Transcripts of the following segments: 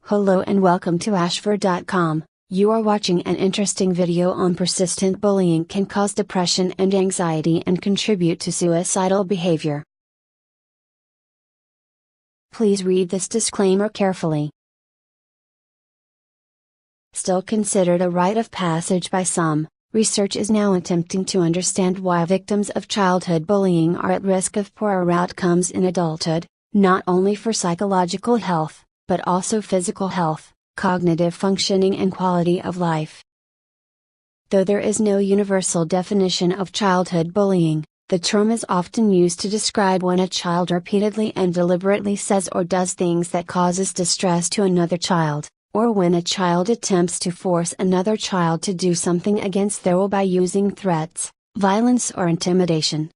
Hello and welcome to ashford.com. You are watching an interesting video on persistent bullying can cause depression and anxiety and contribute to suicidal behavior. Please read this disclaimer carefully. Still considered a rite of passage by some, research is now attempting to understand why victims of childhood bullying are at risk of poorer outcomes in adulthood, not only for psychological health, but also physical health, cognitive functioning and quality of life. Though there is no universal definition of childhood bullying, the term is often used to describe when a child repeatedly and deliberately says or does things that causes distress to another child, or when a child attempts to force another child to do something against their will by using threats, violence or intimidation.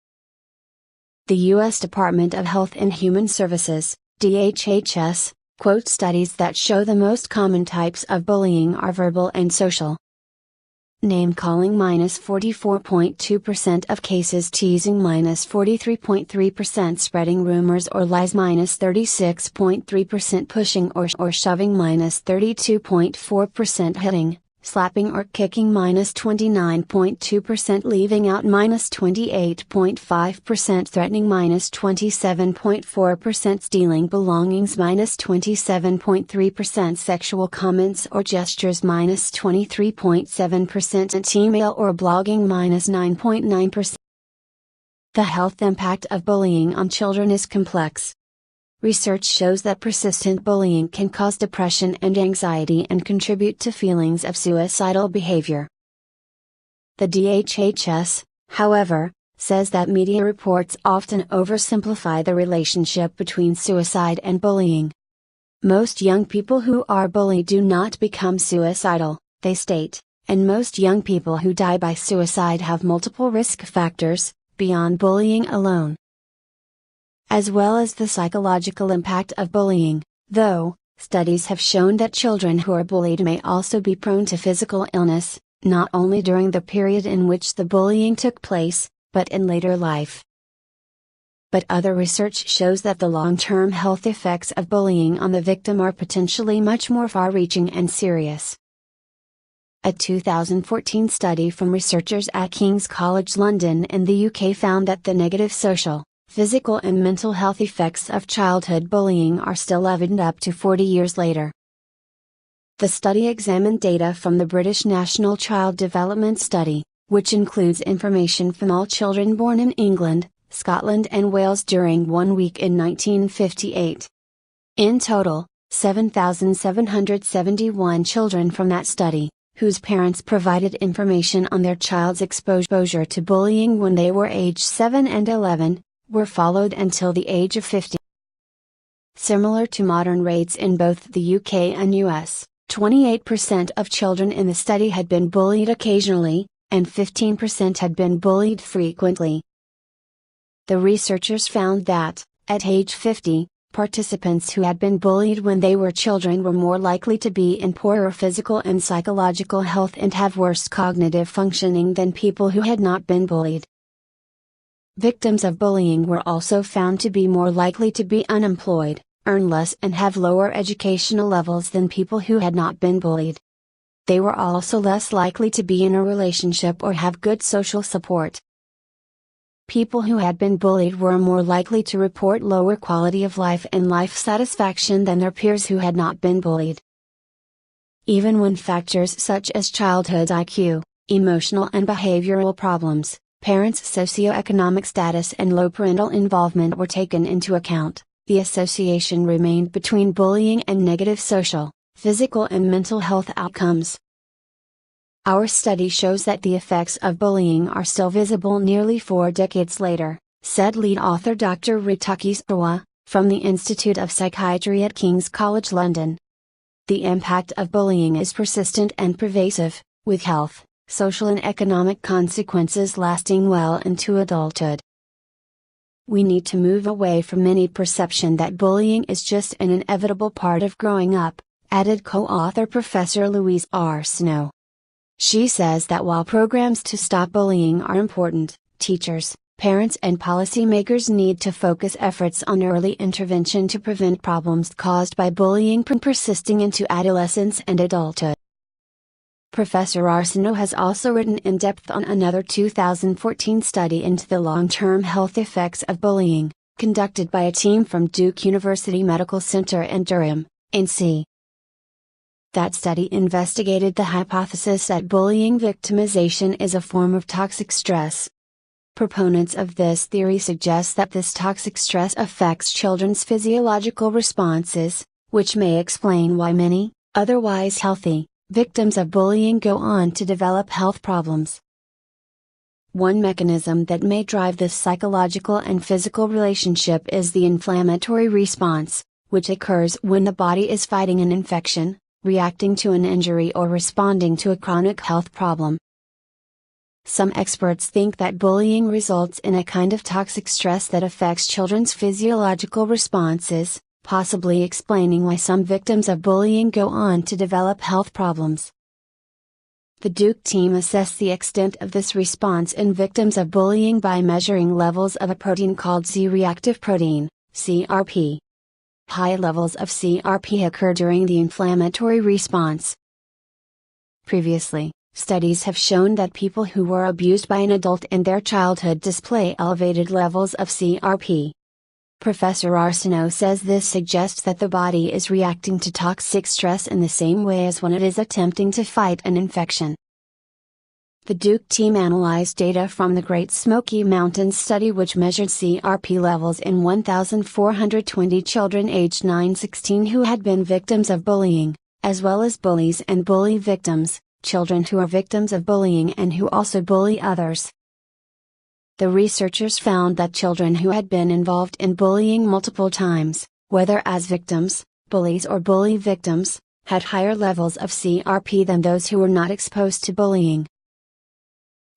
The U.S. Department of Health and Human Services, DHHS, quotes studies that show the most common types of bullying are verbal and social. Name-calling -44.2% of cases, teasing -43.3%, spreading rumors or lies -36.3%, pushing or shoving -32.4%, hitting, slapping or kicking -29.2%, leaving out -28.5%, threatening -27.4%, stealing belongings -27.3%, sexual comments or gestures -23.7%, and email or blogging -9.9%. The health impact of bullying on children is complex. Research shows that persistent bullying can cause depression and anxiety and contribute to feelings of suicidal behavior. The DHHS, however, says that media reports often oversimplify the relationship between suicide and bullying. Most young people who are bullied do not become suicidal, they state, and most young people who die by suicide have multiple risk factors, beyond bullying alone. As well as the psychological impact of bullying, though, studies have shown that children who are bullied may also be prone to physical illness, not only during the period in which the bullying took place, but in later life. But other research shows that the long-term health effects of bullying on the victim are potentially much more far-reaching and serious. A 2014 study from researchers at King's College London in the UK found that the negative social, physical and mental health effects of childhood bullying are still evident up to 40 years later. The study examined data from the British National Child Development Study, which includes information from all children born in England, Scotland and Wales during 1 week in 1958. In total, 7,771 children from that study, whose parents provided information on their child's exposure to bullying when they were aged 7 and 11, were followed until the age of 50. Similar to modern rates in both the UK and US, 28% of children in the study had been bullied occasionally, and 15% had been bullied frequently. The researchers found that, at age 50, participants who had been bullied when they were children were more likely to be in poorer physical and psychological health and have worse cognitive functioning than people who had not been bullied. Victims of bullying were also found to be more likely to be unemployed, earn less and have lower educational levels than people who had not been bullied. They were also less likely to be in a relationship or have good social support. People who had been bullied were more likely to report lower quality of life and life satisfaction than their peers who had not been bullied. Even when factors such as childhood IQ, emotional and behavioral problems, parents' socioeconomic status and low parental involvement were taken into account, the association remained between bullying and negative social, physical and mental health outcomes. Our study shows that the effects of bullying are still visible nearly 4 decades later, said lead author Dr. Rituki Sawa, from the Institute of Psychiatry at King's College London. The impact of bullying is persistent and pervasive, with health, social and economic consequences lasting well into adulthood. We need to move away from any perception that bullying is just an inevitable part of growing up, added co-author Professor Louise R. Snow. She says that while programs to stop bullying are important, teachers, parents and policymakers need to focus efforts on early intervention to prevent problems caused by bullying from persisting into adolescence and adulthood. Professor Arsenault has also written in depth on another 2014 study into the long-term health effects of bullying, conducted by a team from Duke University Medical Center in Durham, NC. That study investigated the hypothesis that bullying victimization is a form of toxic stress. Proponents of this theory suggest that this toxic stress affects children's physiological responses, which may explain why many, otherwise healthy, victims of bullying go on to develop health problems. One mechanism that may drive this psychological and physical relationship is the inflammatory response, which occurs when the body is fighting an infection, reacting to an injury, or responding to a chronic health problem. Some experts think that bullying results in a kind of toxic stress that affects children's physiological responses, possibly explaining why some victims of bullying go on to develop health problems. The Duke team assessed the extent of this response in victims of bullying by measuring levels of a protein called C-reactive protein, CRP. High levels of CRP occur during the inflammatory response. Previously, studies have shown that people who were abused by an adult in their childhood display elevated levels of CRP. Professor Arsenault says this suggests that the body is reacting to toxic stress in the same way as when it is attempting to fight an infection. The Duke team analyzed data from the Great Smoky Mountains study, which measured CRP levels in 1,420 children aged 9–16 who had been victims of bullying, as well as bullies and bully victims, children who are victims of bullying and who also bully others. The researchers found that children who had been involved in bullying multiple times, whether as victims, bullies, or bully victims, had higher levels of CRP than those who were not exposed to bullying.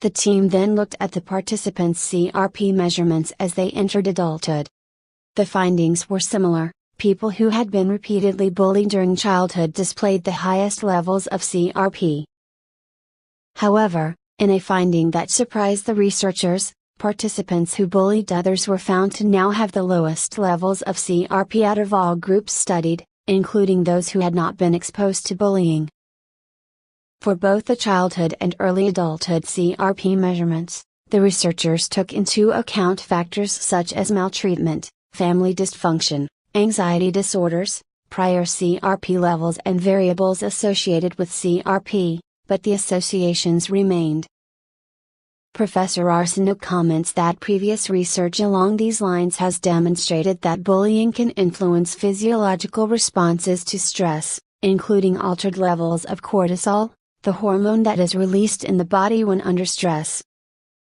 The team then looked at the participants' CRP measurements as they entered adulthood. The findings were similar. People who had been repeatedly bullied during childhood displayed the highest levels of CRP. However, in a finding that surprised the researchers, participants who bullied others were found to now have the lowest levels of CRP out of all groups studied, including those who had not been exposed to bullying. For both the childhood and early adulthood CRP measurements, the researchers took into account factors such as maltreatment, family dysfunction, anxiety disorders, prior CRP levels, and variables associated with CRP, but the associations remained. Professor Arsenault comments that previous research along these lines has demonstrated that bullying can influence physiological responses to stress, including altered levels of cortisol, the hormone that is released in the body when under stress.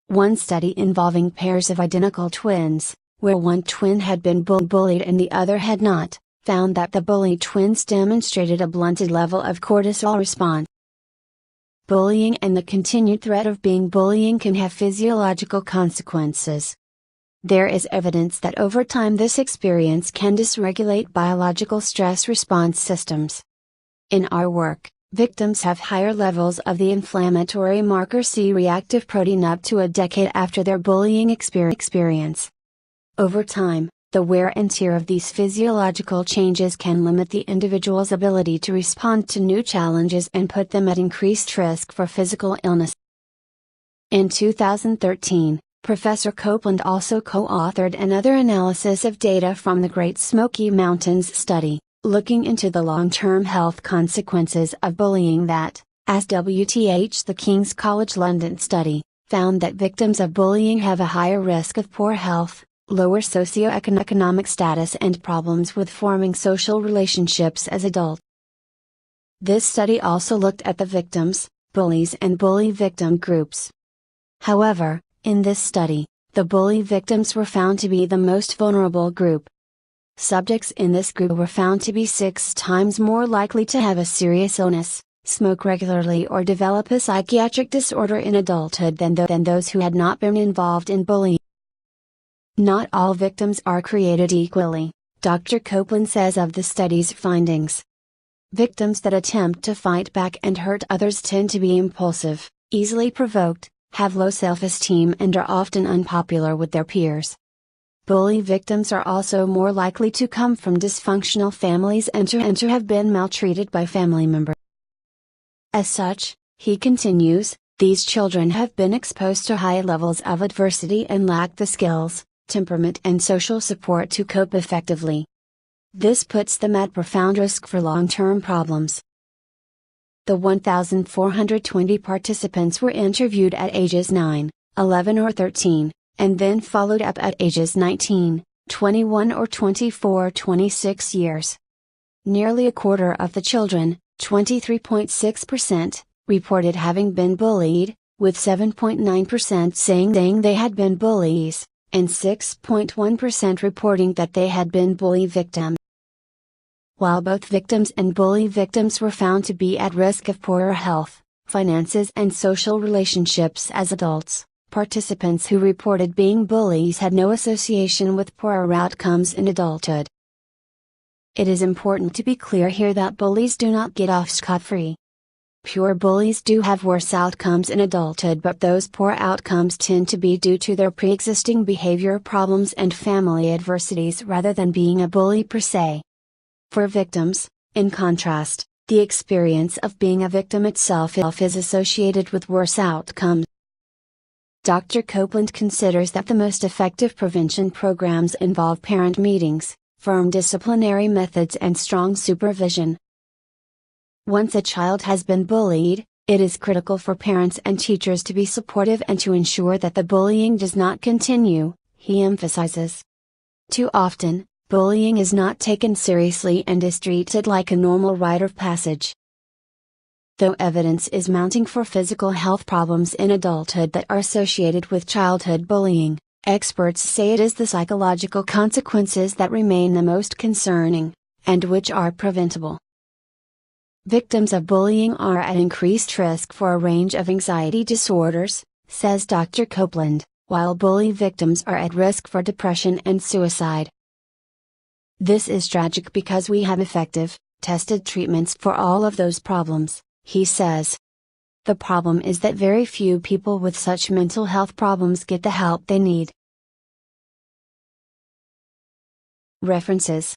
One study involving pairs of identical twins, where one twin had been bullied and the other had not, found that the bullied twins demonstrated a blunted level of cortisol response. Bullying and the continued threat of being bullying can have physiological consequences. There is evidence that over time this experience can dysregulate biological stress response systems. In our work, victims have higher levels of the inflammatory marker C-reactive protein up to a decade after their bullying experience. Over time, the wear and tear of these physiological changes can limit the individual's ability to respond to new challenges and put them at increased risk for physical illness. In 2013, Professor Copeland also co-authored another analysis of data from the Great Smoky Mountains study, looking into the long-term health consequences of bullying that, as the King's College London study, found that victims of bullying have a higher risk of poor health, lower socioeconomic status, and problems with forming social relationships as adults. This study also looked at the victims, bullies, and bully victim groups. However, in this study, the bully victims were found to be the most vulnerable group. Subjects in this group were found to be 6 times more likely to have a serious illness, smoke regularly, or develop a psychiatric disorder in adulthood than those who had not been involved in bullying. Not all victims are created equally, Dr. Copeland says of the study's findings. Victims that attempt to fight back and hurt others tend to be impulsive, easily provoked, have low self-esteem and are often unpopular with their peers. Bully victims are also more likely to come from dysfunctional families and to have been maltreated by family members. As such, he continues, these children have been exposed to high levels of adversity and lack the skills, temperament and social support to cope effectively. This puts them at profound risk for long-term problems. The 1,420 participants were interviewed at ages 9, 11 or 13, and then followed up at ages 19, 21 or 24-26 years. Nearly a quarter of the children, 23.6%, reported having been bullied, with 7.9% saying they had been bullies, and 6.1% reporting that they had been bully victims. While both victims and bully victims were found to be at risk of poorer health, finances and social relationships as adults, participants who reported being bullies had no association with poorer outcomes in adulthood. It is important to be clear here that bullies do not get off scot-free. Pure bullies do have worse outcomes in adulthood, but those poor outcomes tend to be due to their pre-existing behavior problems and family adversities rather than being a bully per se. For victims, in contrast, the experience of being a victim itself is associated with worse outcomes. Dr. Copeland considers that the most effective prevention programs involve parent meetings, firm disciplinary methods and strong supervision. Once a child has been bullied, it is critical for parents and teachers to be supportive and to ensure that the bullying does not continue, he emphasizes. Too often, bullying is not taken seriously and is treated like a normal rite of passage. Though evidence is mounting for physical health problems in adulthood that are associated with childhood bullying, experts say it is the psychological consequences that remain the most concerning, and which are preventable. Victims of bullying are at increased risk for a range of anxiety disorders, says Dr. Copeland, while bully victims are at risk for depression and suicide. This is tragic because we have effective, tested treatments for all of those problems, he says. The problem is that very few people with such mental health problems get the help they need. References